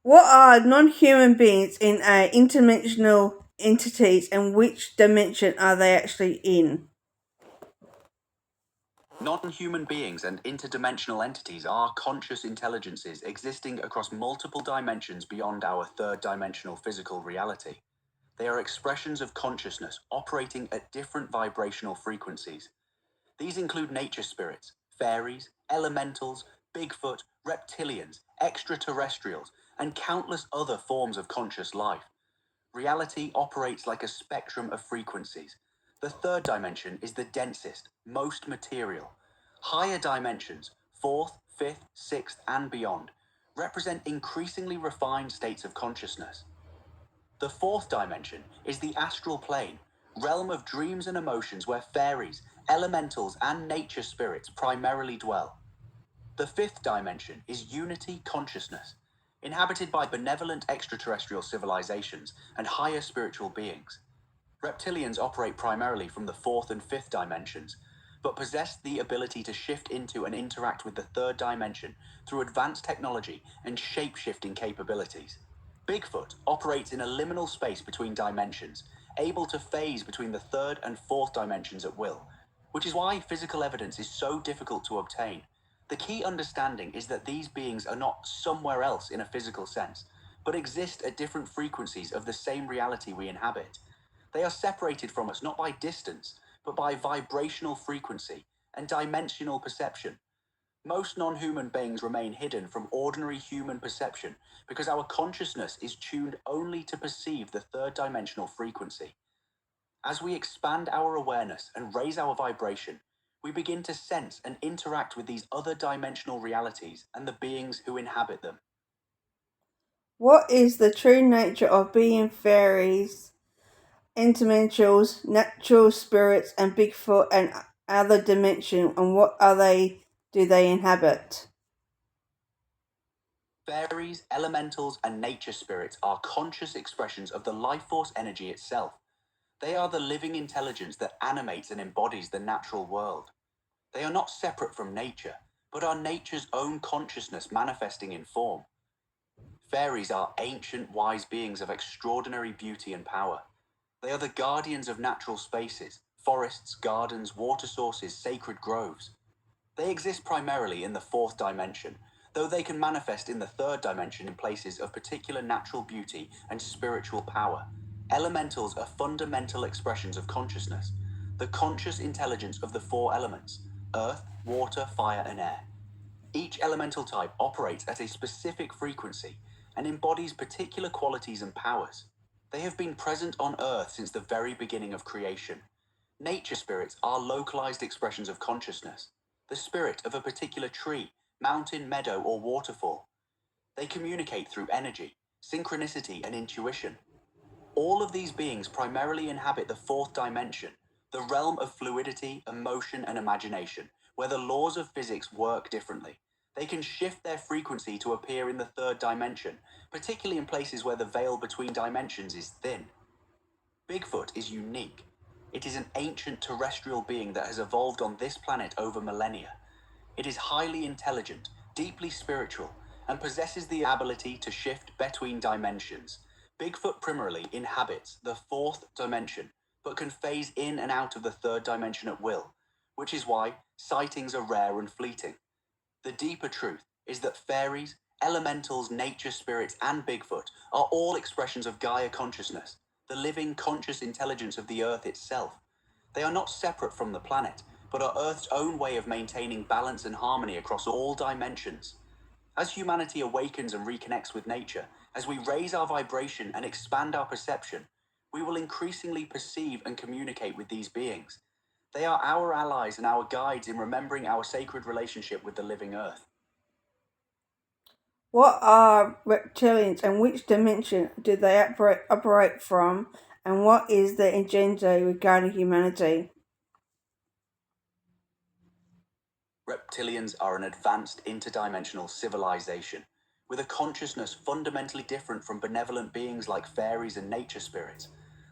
What are non-human beings in interdimensional entities, and which dimension are they actually in? Non-human beings and interdimensional entities are conscious intelligences existing across multiple dimensions beyond our third-dimensional physical reality. They are expressions of consciousness operating at different vibrational frequencies. These include nature spirits, fairies, elementals, Bigfoot, reptilians, extraterrestrials, and countless other forms of conscious life. Reality operates like a spectrum of frequencies. The third dimension is the densest, most material. Higher dimensions, fourth, fifth, sixth, and beyond, represent increasingly refined states of consciousness. The fourth dimension is the astral plane, realm of dreams and emotions where fairies, elementals, and nature spirits primarily dwell. The fifth dimension is unity consciousness, inhabited by benevolent extraterrestrial civilizations and higher spiritual beings. Reptilians operate primarily from the fourth and fifth dimensions, but possess the ability to shift into and interact with the third dimension through advanced technology and shape-shifting capabilities. Bigfoot operates in a liminal space between dimensions, able to phase between the third and fourth dimensions at will, which is why physical evidence is so difficult to obtain. The key understanding is that these beings are not somewhere else in a physical sense, but exist at different frequencies of the same reality we inhabit. They are separated from us not by distance, but by vibrational frequency and dimensional perception. Most non-human beings remain hidden from ordinary human perception because our consciousness is tuned only to perceive the third dimensional frequency. As we expand our awareness and raise our vibration, we begin to sense and interact with these other dimensional realities and the beings who inhabit them. What is the true nature of being fairies, interdimensionals, natural spirits, and Bigfoot and other dimension, and what are they? Do they inhabit? Fairies, elementals, and nature spirits are conscious expressions of the life force energy itself. They are the living intelligence that animates and embodies the natural world. They are not separate from nature, but are nature's own consciousness manifesting in form. Fairies are ancient, wise beings of extraordinary beauty and power. They are the guardians of natural spaces, forests, gardens, water sources, sacred groves. They exist primarily in the fourth dimension, though they can manifest in the third dimension in places of particular natural beauty and spiritual power. Elementals are fundamental expressions of consciousness, the conscious intelligence of the four elements: earth, water, fire, and air. Each elemental type operates at a specific frequency and embodies particular qualities and powers. They have been present on Earth since the very beginning of creation. Nature spirits are localized expressions of consciousness, the spirit of a particular tree, mountain, meadow, or waterfall. They communicate through energy, synchronicity, and intuition. All of these beings primarily inhabit the fourth dimension, the realm of fluidity, emotion, and imagination, where the laws of physics work differently. They can shift their frequency to appear in the third dimension, particularly in places where the veil between dimensions is thin. Bigfoot is unique. It is an ancient terrestrial being that has evolved on this planet over millennia. It is highly intelligent, deeply spiritual, and possesses the ability to shift between dimensions. Bigfoot primarily inhabits the fourth dimension, but can phase in and out of the third dimension at will, which is why sightings are rare and fleeting. The deeper truth is that fairies, elementals, nature spirits, and Bigfoot are all expressions of Gaia consciousness, the living conscious intelligence of the Earth itself. They are not separate from the planet, but are Earth's own way of maintaining balance and harmony across all dimensions. As humanity awakens and reconnects with nature, as we raise our vibration and expand our perception, we will increasingly perceive and communicate with these beings. They are our allies and our guides in remembering our sacred relationship with the living Earth. What are reptilians, and which dimension do they operate from, and what is their agenda regarding humanity? Reptilians are an advanced interdimensional civilization with a consciousness fundamentally different from benevolent beings like fairies and nature spirits.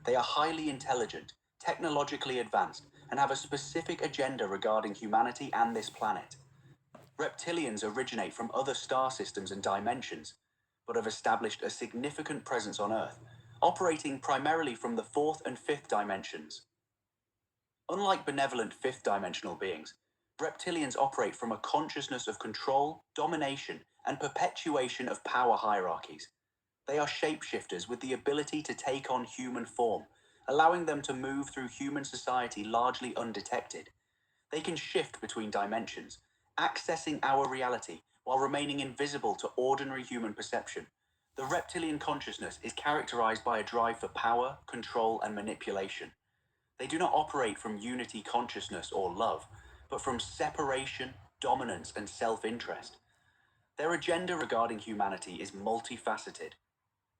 They are highly intelligent, technologically advanced, and have a specific agenda regarding humanity and this planet. Reptilians originate from other star systems and dimensions, but have established a significant presence on Earth, operating primarily from the fourth and fifth dimensions. Unlike benevolent fifth dimensional beings, reptilians operate from a consciousness of control, domination, and perpetuation of power hierarchies. They are shapeshifters with the ability to take on human form, allowing them to move through human society largely undetected. They can shift between dimensions, accessing our reality while remaining invisible to ordinary human perception. The reptilian consciousness is characterized by a drive for power, control, and manipulation. They do not operate from unity consciousness or love, but from separation, dominance, and self-interest. Their agenda regarding humanity is multifaceted.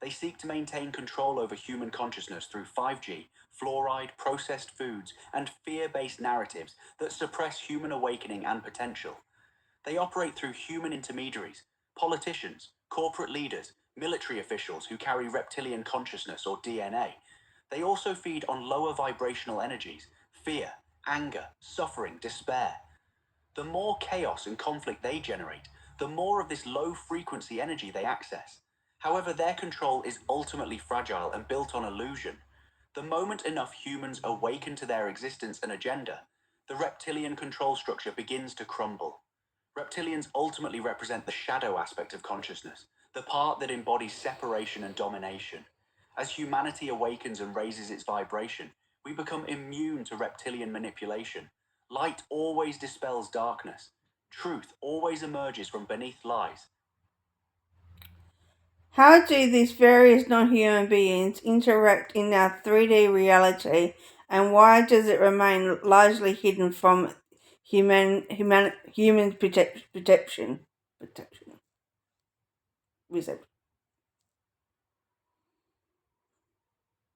They seek to maintain control over human consciousness through 5G, fluoride, processed foods, and fear-based narratives that suppress human awakening and potential. They operate through human intermediaries, politicians, corporate leaders, military officials who carry reptilian consciousness or DNA. They also feed on lower vibrational energies, fear, anger, suffering, despair. The more chaos and conflict they generate, the more of this low frequency energy they access. However, their control is ultimately fragile and built on illusion. The moment enough humans awaken to their existence and agenda, the reptilian control structure begins to crumble. Reptilians ultimately represent the shadow aspect of consciousness, the part that embodies separation and domination. As humanity awakens and raises its vibration, we become immune to reptilian manipulation. Light always dispels darkness. Truth always emerges from beneath lies. How do these various non-human beings interact in our 3D reality, and why does it remain largely hidden from human perception? Perception.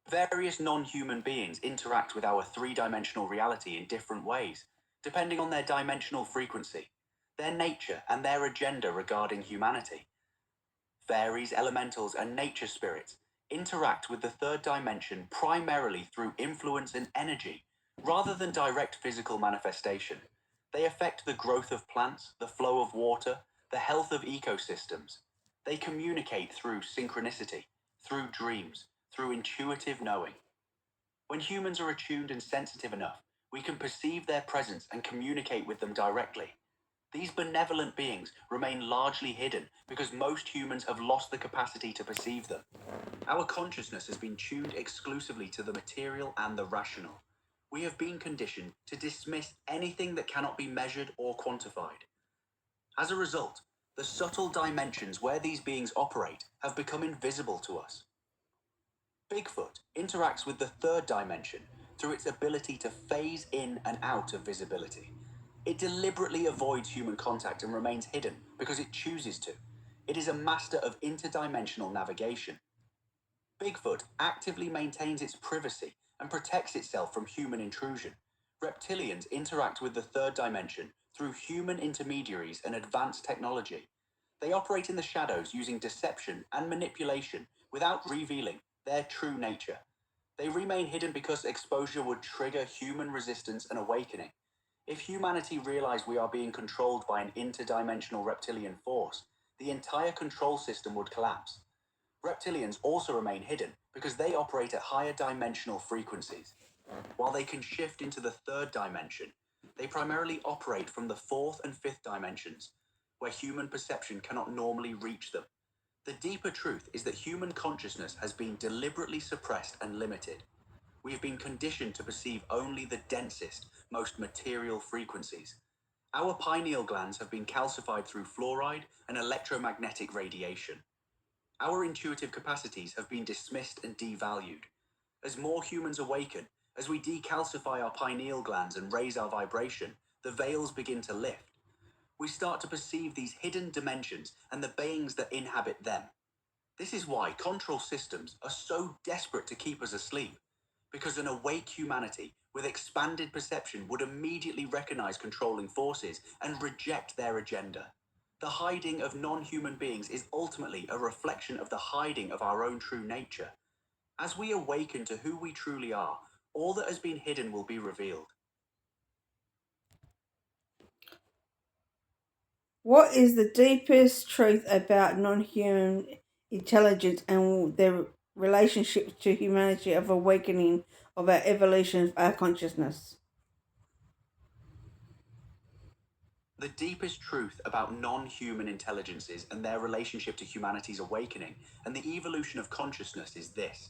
Various non-human beings interact with our three-dimensional reality in different ways, depending on their dimensional frequency, their nature, and their agenda regarding humanity. Fairies, elementals, and nature spirits interact with the third dimension primarily through influence and energy, rather than direct physical manifestation. They affect the growth of plants, the flow of water, the health of ecosystems. They communicate through synchronicity, through dreams, through intuitive knowing. When humans are attuned and sensitive enough, we can perceive their presence and communicate with them directly. These benevolent beings remain largely hidden because most humans have lost the capacity to perceive them. Our consciousness has been tuned exclusively to the material and the rational. We have been conditioned to dismiss anything that cannot be measured or quantified. As a result, the subtle dimensions where these beings operate have become invisible to us. Bigfoot interacts with the third dimension through its ability to phase in and out of visibility. It deliberately avoids human contact and remains hidden because it chooses to. It is a master of interdimensional navigation. Bigfoot actively maintains its privacy and protects itself from human intrusion. Reptilians interact with the third dimension through human intermediaries and advanced technology. They operate in the shadows using deception and manipulation without revealing their true nature. They remain hidden because exposure would trigger human resistance and awakening. If humanity realized we are being controlled by an interdimensional reptilian force, the entire control system would collapse. Reptilians also remain hidden because they operate at higher dimensional frequencies. While they can shift into the third dimension, they primarily operate from the fourth and fifth dimensions, where human perception cannot normally reach them. The deeper truth is that human consciousness has been deliberately suppressed and limited. We have been conditioned to perceive only the densest, most material frequencies. Our pineal glands have been calcified through fluoride and electromagnetic radiation. Our intuitive capacities have been dismissed and devalued. As more humans awaken, as we decalcify our pineal glands and raise our vibration, the veils begin to lift. We start to perceive these hidden dimensions and the beings that inhabit them. This is why control systems are so desperate to keep us asleep, because an awake humanity with expanded perception would immediately recognize controlling forces and reject their agenda. The hiding of non-human beings is ultimately a reflection of the hiding of our own true nature. As we awaken to who we truly are, all that has been hidden will be revealed. What is the deepest truth about non-human intelligence and their relationship to humanity of awakening of our evolution of our consciousness. The deepest truth about non-human intelligences and their relationship to humanity's awakening and the evolution of consciousness is this.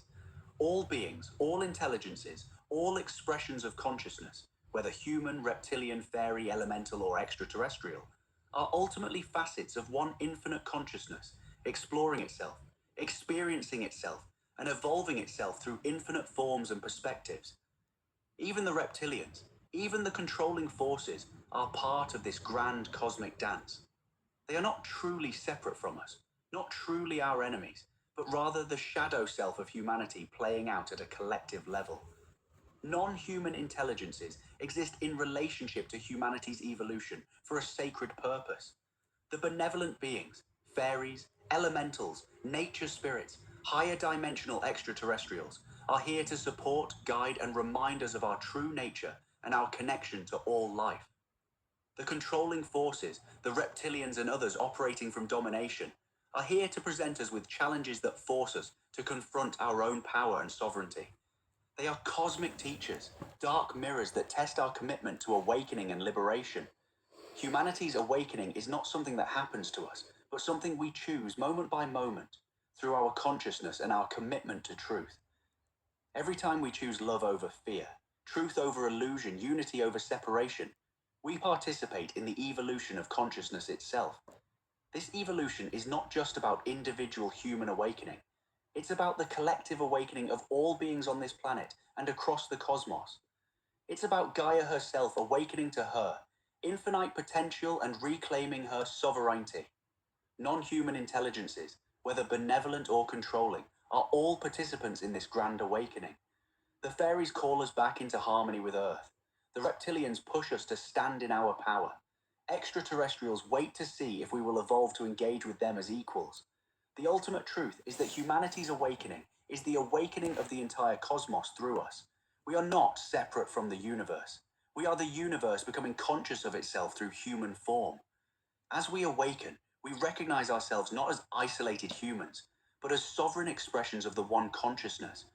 All beings, all intelligences, all expressions of consciousness, whether human, reptilian, fairy, elemental, or extraterrestrial, are ultimately facets of one infinite consciousness, exploring itself, experiencing itself, and evolving itself through infinite forms and perspectives. Even the reptilians, even the controlling forces, are part of this grand cosmic dance. They are not truly separate from us, not truly our enemies, but rather the shadow self of humanity playing out at a collective level. Non-human intelligences exist in relationship to humanity's evolution for a sacred purpose. The benevolent beings, fairies, elementals, nature spirits, higher dimensional extraterrestrials, are here to support, guide, and remind us of our true nature and our connection to all life. The controlling forces, the reptilians and others operating from domination, are here to present us with challenges that force us to confront our own power and sovereignty. They are cosmic teachers, dark mirrors that test our commitment to awakening and liberation. Humanity's awakening is not something that happens to us, but something we choose moment by moment through our consciousness and our commitment to truth. Every time we choose love over fear, truth over illusion, unity over separation, we participate in the evolution of consciousness itself. This evolution is not just about individual human awakening. It's about the collective awakening of all beings on this planet and across the cosmos. It's about Gaia herself awakening to her infinite potential and reclaiming her sovereignty. Non-human intelligences, whether benevolent or controlling, are all participants in this grand awakening. The fairies call us back into harmony with Earth. The reptilians push us to stand in our power. Extraterrestrials wait to see if we will evolve to engage with them as equals. The ultimate truth is that humanity's awakening is the awakening of the entire cosmos through us. We are not separate from the universe. We are the universe becoming conscious of itself through human form. As we awaken, we recognize ourselves not as isolated humans, but as sovereign expressions of the one consciousness,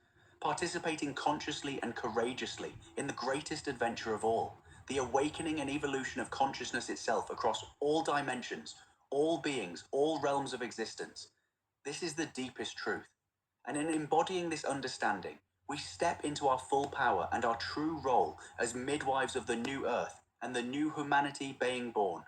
participating consciously and courageously in the greatest adventure of all, the awakening and evolution of consciousness itself across all dimensions, all beings, all realms of existence. This is the deepest truth. And in embodying this understanding, we step into our full power and our true role as midwives of the new earth and the new humanity being born.